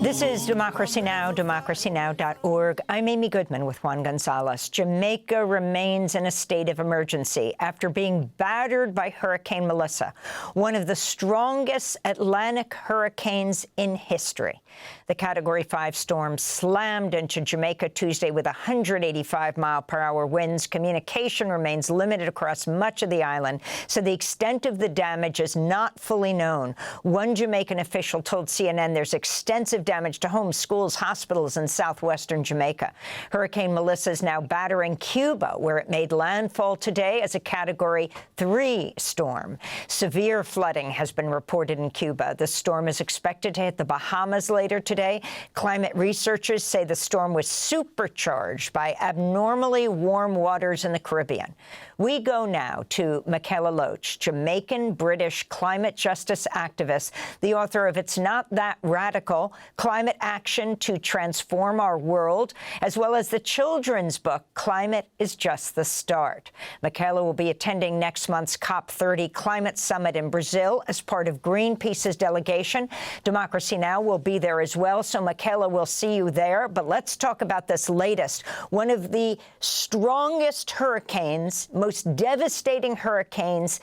This is Democracy Now!, democracynow.org. I'm Amy Goodman with Juan Gonzalez. Jamaica remains in a state of emergency after being battered by Hurricane Melissa, one of the strongest Atlantic hurricanes in history. The Category 5 storm slammed into Jamaica Tuesday with 185-mile-per-hour winds. Communication remains limited across much of the island, so the extent of the damage is not fully known. One Jamaican official told CNN there's extensive damage to homes, schools, hospitals in southwestern Jamaica. Hurricane Melissa is now battering Cuba, where it made landfall today as a Category 3 storm. Severe flooding has been reported in Cuba. The storm is expected to hit the Bahamas later today. Climate researchers say the storm was supercharged by abnormally warm waters in the Caribbean. We go now to Mikaela Loach, Jamaican British climate justice activist, the author of It's Not That Radical: Climate Action to Transform Our World, as well as the children's book, Climate is Just the Start. Mikaela will be attending next month's COP30 climate summit in Brazil as part of Greenpeace's delegation. Democracy Now! Will be there as well, so Mikaela, will see you there. But let's talk about this latest. One of the strongest hurricanes, most devastating hurricanes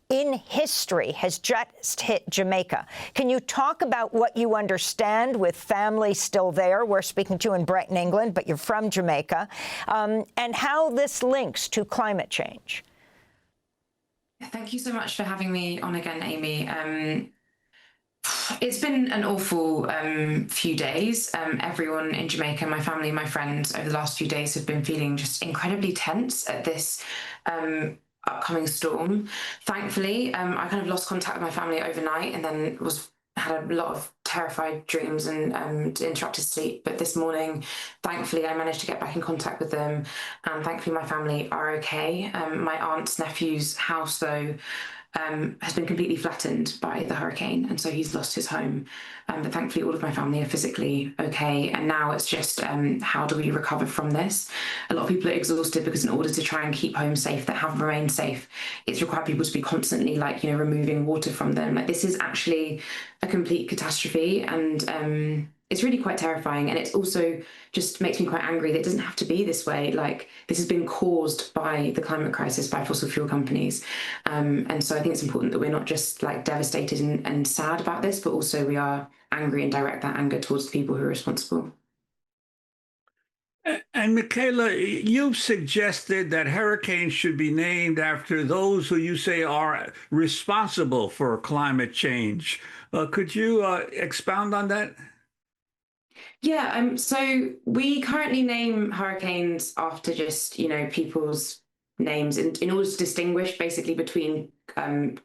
in history has just hit Jamaica. Can you talk about what you understand with family still there? We're speaking to you in Brighton, England, but you're from Jamaica, and how this links to climate change. Thank you so much for having me on again, Amy. It's been an awful few days. Everyone in Jamaica, my family, my friends, over the last few days have been feeling just incredibly tense at this upcoming storm. Thankfully, I kind of lost contact with my family overnight and then had a lot of terrified dreams and interrupted sleep. But this morning, thankfully, I managed to get back in contact with them, and thankfully my family are okay. My aunt's nephew's house, though, has been completely flattened by the hurricane, and so he's lost his home. But thankfully all of my family are physically okay, and now it's just how do we recover from this? A lot of people are exhausted because in order to try and keep homes safe that have remained safe, it's required people to be constantly removing water from them. This is actually a complete catastrophe, and it's really quite terrifying, and it's also just makes me quite angry that it doesn't have to be this way. This has been caused by the climate crisis, by fossil fuel companies. And so I think it's important that we're not just devastated and sad about this, but also we are angry and direct that anger towards the people who are responsible. And Mikaela, you've suggested that hurricanes should be named after those who you say are responsible for climate change. Could you expound on that? Yeah, so we currently name hurricanes after just, people's names in order to distinguish basically between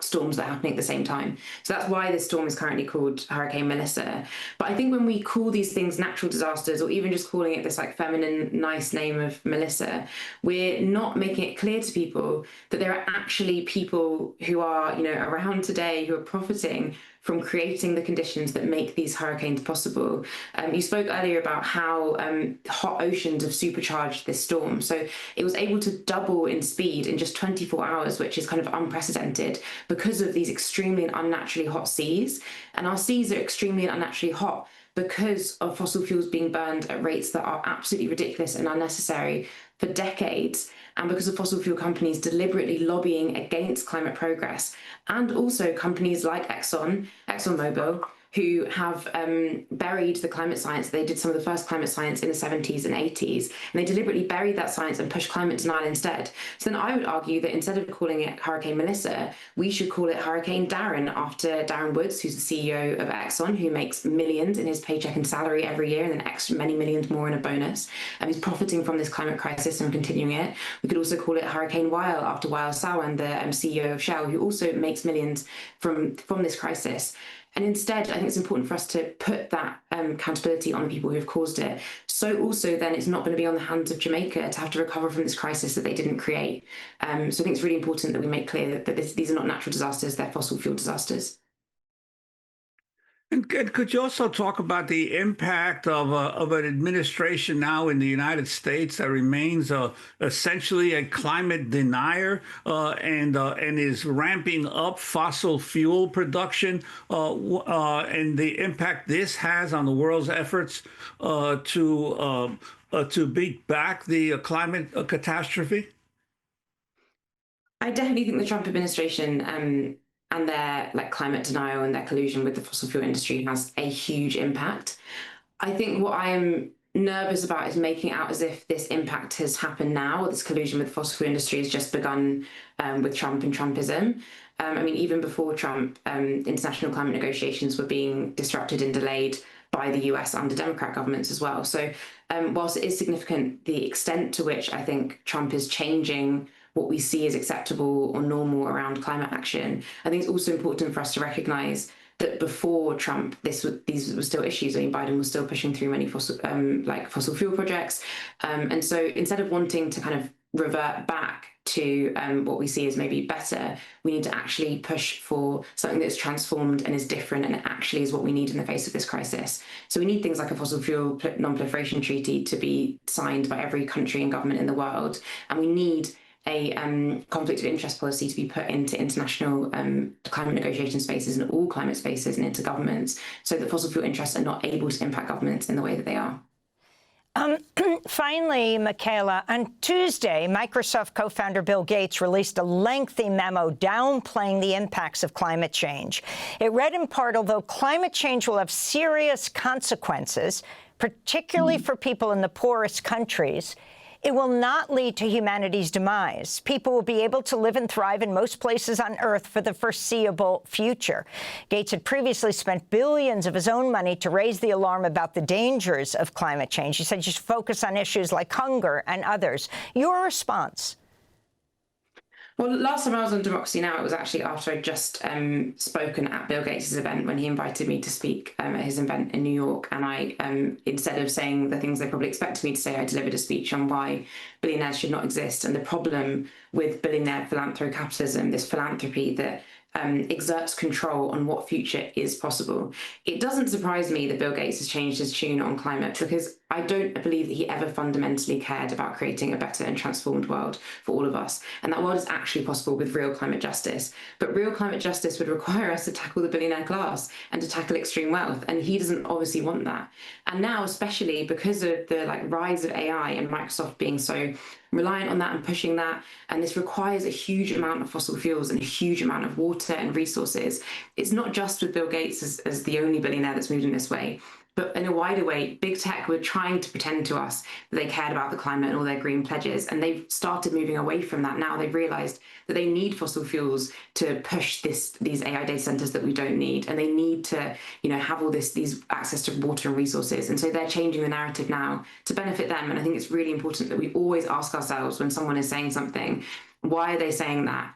storms that are happening at the same time. So that's why this storm is currently called Hurricane Melissa. But I think when we call these things natural disasters, or even just calling it this feminine, nice name of Melissa, we're not making it clear to people that there are actually people who are, around today who are profiting from creating the conditions that make these hurricanes possible. You spoke earlier about how hot oceans have supercharged this storm. So it was able to double in speed in just 24 hours, which is kind of unprecedented because of these extremely and unnaturally hot seas. And our seas are extremely and unnaturally hot because of fossil fuels being burned at rates that are absolutely ridiculous and unnecessary for decades, and because of fossil fuel companies deliberately lobbying against climate progress, and also companies like ExxonMobil, who have buried the climate science. They did some of the first climate science in the 70s and 80s, and they deliberately buried that science and pushed climate denial instead. So then I would argue that instead of calling it Hurricane Melissa, we should call it Hurricane Darren, after Darren Woods, who's the CEO of Exxon, who makes millions in his paycheck and salary every year, and then extra many millions more in a bonus. And he's profiting from this climate crisis and continuing it. We could also call it Hurricane Weil, after Weil Sawan, the CEO of Shell, who also makes millions from this crisis. And instead, I think it's important for us to put that accountability on the people who have caused it. So also then it's not going to be on the hands of Jamaica to have to recover from this crisis that they didn't create. So I think it's really important that we make clear that these are not natural disasters, they're fossil fuel disasters. And could you also talk about the impact of an administration now in the United States that remains essentially a climate denier and is ramping up fossil fuel production and the impact this has on the world's efforts to beat back the climate catastrophe? I definitely think the Trump administration and their climate denial and their collusion with the fossil fuel industry has a huge impact. I think what I am nervous about is making it out as if this impact has happened now, or this collusion with the fossil fuel industry has just begun with Trump and Trumpism. I mean, even before Trump, international climate negotiations were being disrupted and delayed by the US under Democrat governments as well. So whilst it is significant, the extent to which I think Trump is changing what we see as acceptable or normal around climate action, I think it's also important for us to recognise that before Trump, these were still issues. I mean, Biden was still pushing through many fossil fuel projects, and so instead of wanting to kind of revert back to what we see as maybe better, we need to actually push for something that's transformed and is different, and it actually is what we need in the face of this crisis. So we need things like a fossil fuel non-proliferation treaty to be signed by every country and government in the world, and we need a conflict of interest policy to be put into international climate negotiation spaces and all climate spaces and into governments, so that fossil fuel interests are not able to impact governments in the way that they are. Finally, Mikaela, on Tuesday, Microsoft co-founder Bill Gates released a lengthy memo downplaying the impacts of climate change. It read in part, although climate change will have serious consequences, particularly for people in the poorest countries, it will not lead to humanity's demise. People will be able to live and thrive in most places on Earth for the foreseeable future. Gates had previously spent billions of his own money to raise the alarm about the dangers of climate change. He said you should focus on issues like hunger and others. Your response? Well, last time I was on Democracy Now! It was actually after I'd just spoken at Bill Gates' event when he invited me to speak at his event in New York. And I, instead of saying the things they probably expected me to say, I delivered a speech on why billionaires should not exist and the problem with billionaire philanthrocapitalism, this philanthropy that exerts control on what future is possible. It doesn't surprise me that Bill Gates has changed his tune on climate, because I don't believe that he ever fundamentally cared about creating a better and transformed world for all of us. And that world is actually possible with real climate justice. But real climate justice would require us to tackle the billionaire class and to tackle extreme wealth. And he doesn't obviously want that. And now, especially because of the rise of AI and Microsoft being so reliant on that and pushing that, and this requires a huge amount of fossil fuels and a huge amount of water and resources. It's not just with Bill Gates as the only billionaire that's moved in this way, but in a wider way, big tech were trying to pretend to us that they cared about the climate and all their green pledges, and they've started moving away from that. Now they've realized that they need fossil fuels to push these AI data centers that we don't need, and they need to, have all these access to water and resources. And so they're changing the narrative now to benefit them. And I think it's really important that we always ask ourselves when someone is saying something, why are they saying that?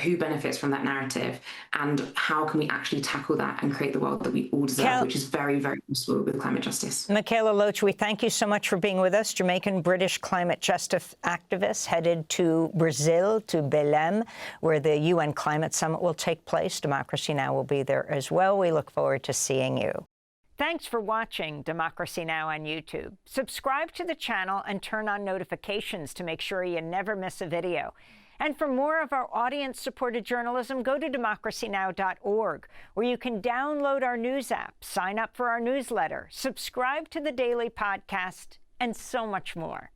Who benefits from that narrative, and how can we actually tackle that and create the world that we all deserve, which is very, very possible with climate justice. Mikaela Loach, we thank you so much for being with us. Jamaican British climate justice activist headed to Brazil, to Belém, where the UN Climate Summit will take place. Democracy Now! Will be there as well. We look forward to seeing you. Thanks for watching Democracy Now! On YouTube. Subscribe to the channel and turn on notifications to make sure you never miss a video. And for more of our audience-supported journalism, go to democracynow.org, where you can download our news app, sign up for our newsletter, subscribe to the daily podcast, and so much more.